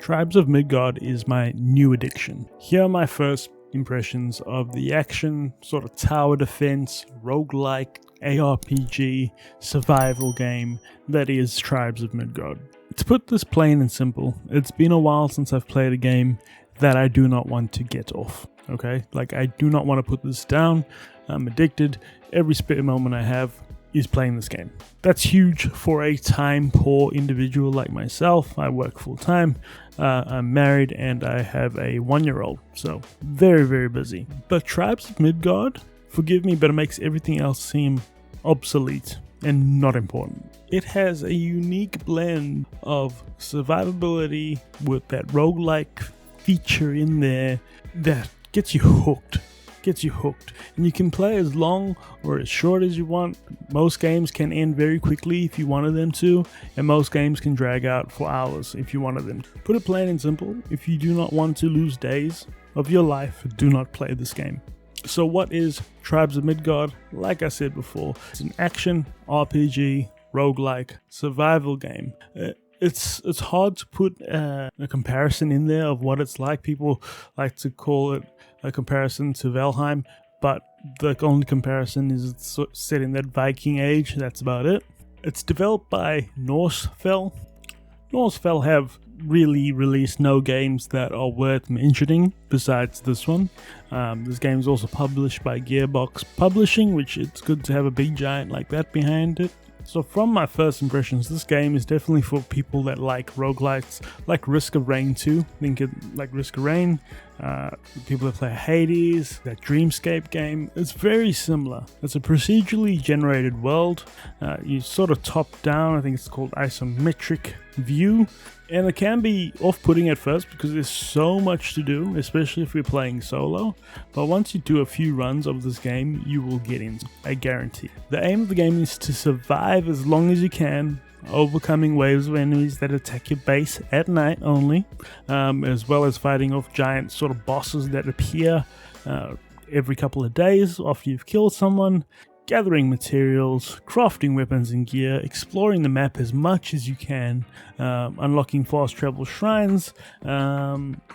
Tribes of Midgard is my new addiction. Here are my first impressions of the action, sort of tower defense, roguelike, ARPG, survival game that is Tribes of Midgard. To put this plain and simple, it's been a while since I've played a game that I do not want to get off. Okay? Like, I do not want to put this down. I'm addicted. Every spare moment I have is playing this game. That's huge for a time-poor individual like myself. I work full-time, I'm married, and I have a 1-year-old, so very, very busy. But Tribes of Midgard, forgive me, but it makes everything else seem obsolete and not important. It has a unique blend of survivability with that roguelike feature in there that gets you hooked. And you can play as long or as short as you want. Most games can end very quickly if you wanted them to, and most games can drag out for hours if you wanted them. Put it plain and simple, if you do not want to lose days of your life, do not play this game. So what is Tribes of Midgard? Like I said before, it's an action RPG roguelike survival game. It's hard to put a comparison in there of what it's like. People like to call it a comparison to Valheim, but the only comparison is it's set in that Viking age. That's about it. It's developed by Norsefell. Norsefell have really released no games that are worth mentioning besides this one. This game is also published by Gearbox Publishing, which it's good to have a big giant like that behind it. So from my first impressions, this game is definitely for people that like roguelites, like Risk of Rain 2. Think it like Risk of Rain. People that play Hades, that Dreamscape game. It's very similar. It's a procedurally generated world. You sort of top down. I think it's called isometric view. And it can be off-putting at first because there's so much to do, especially if you're playing solo. But once you do a few runs of this game, you will get in, I guarantee. The aim of the game is to survive as long as you can, overcoming waves of enemies that attack your base at night only, as well as fighting off giant sort of bosses that appear every couple of days after you've killed someone. Gathering materials, crafting weapons and gear, exploring the map as much as you can, unlocking fast travel shrines,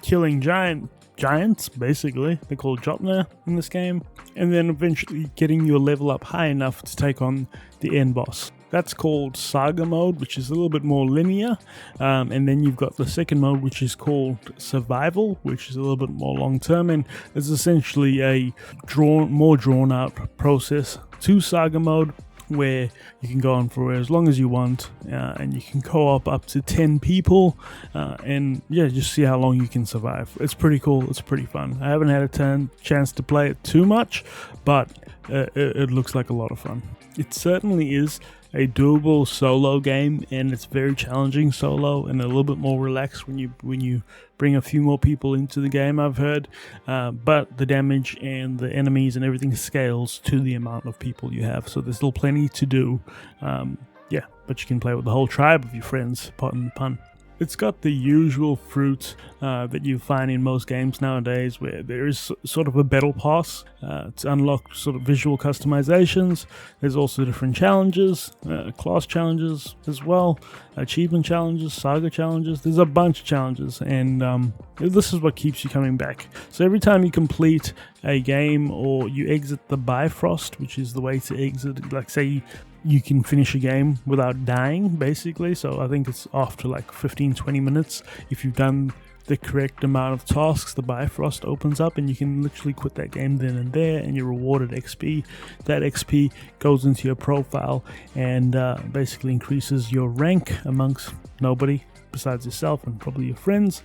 killing giants, basically. They're called Jotner in this game. And then eventually getting your level up high enough to take on the end boss. That's called Saga mode, which is a little bit more linear. And then you've got the second mode, which is called Survival, which is a little bit more long-term. And it's essentially a more drawn-out process to Saga mode, where you can go on for as long as you want, and you can co-op up to 10 people, and yeah, just see how long you can survive. It's pretty cool. It's pretty fun. I haven't had a chance to play it too much, but it looks like a lot of fun. It certainly is a doable solo game, and it's very challenging solo and a little bit more relaxed when you bring a few more people into the game, I've heard, but the damage and the enemies and everything scales to the amount of people you have, so there's still plenty to do. But you can play with the whole tribe of your friends, pardon the pun. It's got the usual fruit that you find in most games nowadays, where there is sort of a battle pass to unlock sort of visual customizations. There's also different challenges, class challenges as well, achievement challenges, saga challenges. There's a bunch of challenges, and this is what keeps you coming back. So every time you complete a game or you exit the Bifrost, which is the way to exit, like say you can finish a game without dying, basically. So I think it's after like 15-20 minutes. If you've done the correct amount of tasks, the Bifrost opens up and you can literally quit that game then and there, and you're rewarded XP. That XP goes into your profile and basically increases your rank amongst nobody besides yourself and probably your friends.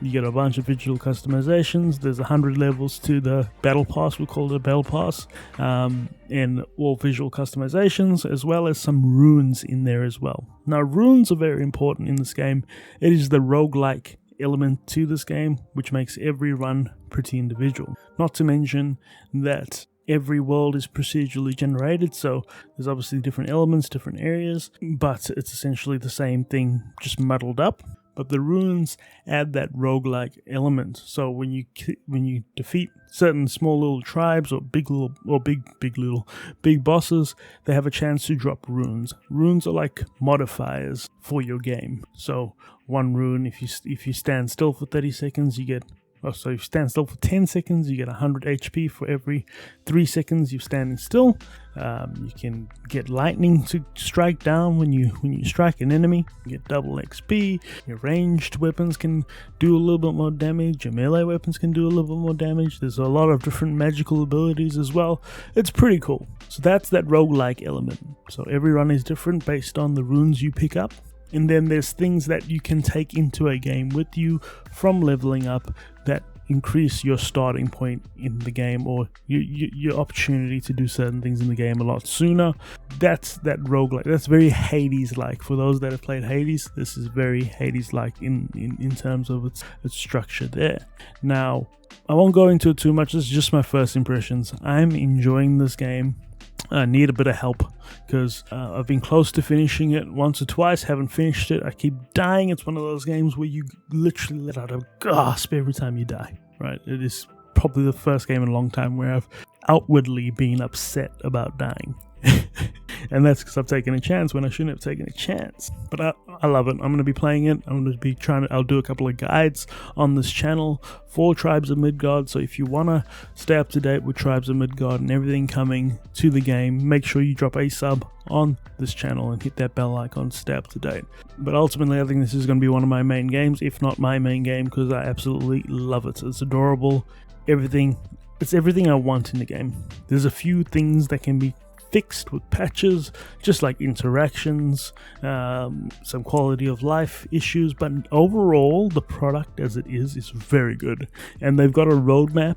You get a bunch of visual customizations. There's 100 levels to the battle pass. We call it a battle pass, and all visual customizations, as well as some runes in there as well. Now, runes are very important in this game. It is the roguelike element to this game, which makes every run pretty individual. Not to mention that every world is procedurally generated, so there's obviously different elements, different areas, but it's essentially the same thing, just muddled up. but the runes add that roguelike element. So when you defeat certain small little tribes or big bosses, they have a chance to drop runes. Runes are like modifiers for your game. So one rune, if you stand still for 30 seconds, you get so if you stand still for 10 seconds, you get 100 HP for every 3 seconds you're standing still. You can get lightning to strike down when you strike an enemy. You get double XP. Your ranged weapons can do a little bit more damage. Your melee weapons can do a little bit more damage. There's a lot of different magical abilities as well. It's pretty cool. So that's that roguelike element. So every run is different based on the runes you pick up. And then there's things that you can take into a game with you from leveling up that increase your starting point in the game, or your opportunity to do certain things in the game a lot sooner. That's that roguelike. That's very Hades-like. For those that have played Hades, this is very Hades-like in terms of its structure there. Now, I won't go into it too much. This is just my first impressions. I'm enjoying this game. I need a bit of help because I've been close to finishing it once or twice, haven't finished it. I keep dying. It's one of those games where you literally let out a gasp every time you die, right? It is probably the first game in a long time where I've outwardly been upset about dying. And that's because I've taken a chance when I shouldn't have taken a chance. But I love it. I'm going to be playing it. I'm going to be I'll do a couple of guides on this channel for Tribes of Midgard. So if you want to stay up to date with Tribes of Midgard and everything coming to the game, make sure you drop a sub on this channel and hit that bell icon to stay up to date. But ultimately, I think this is going to be one of my main games, if not my main game, because I absolutely love it. It's adorable. It's everything I want in the game. There's a few things that can be fixed with patches, just like interactions, some quality of life issues, but overall the product as it is very good. And they've got a roadmap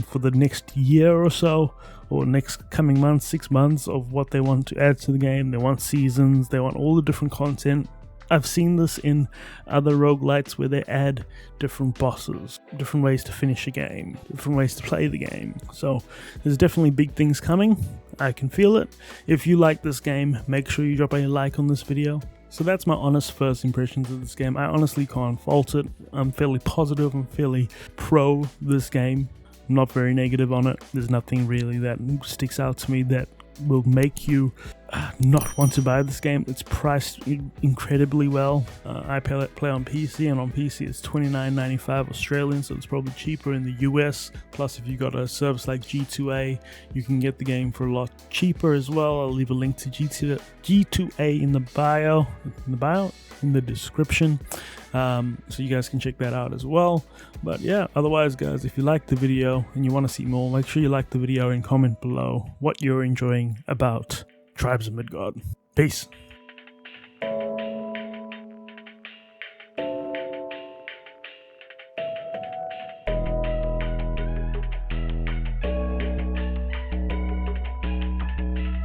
for the next year or so, or next coming months, 6 months, of what they want to add to the game. They want seasons, they want all the different content. I've seen this in other roguelites where they add different bosses, different ways to finish a game, different ways to play the game. So there's definitely big things coming. I can feel it. If you like this game, make sure you drop a like on this video. So that's my honest first impressions of this game. I honestly can't fault it. I'm fairly positive. I'm fairly pro this game. I'm not very negative on it. There's nothing really that sticks out to me that will make you not want to buy this game. It's priced incredibly well. I play on PC, and on PC it's $29.95 Australian, so it's probably cheaper in the US. Plus, if you got a service like G2A, you can get the game for a lot cheaper as well. I'll leave a link to G2A in the description, so you guys can check that out as well. But yeah, otherwise guys, if you like the video and you want to see more, make sure you like the video and comment below what you're enjoying about Tribes of Midgard. Peace.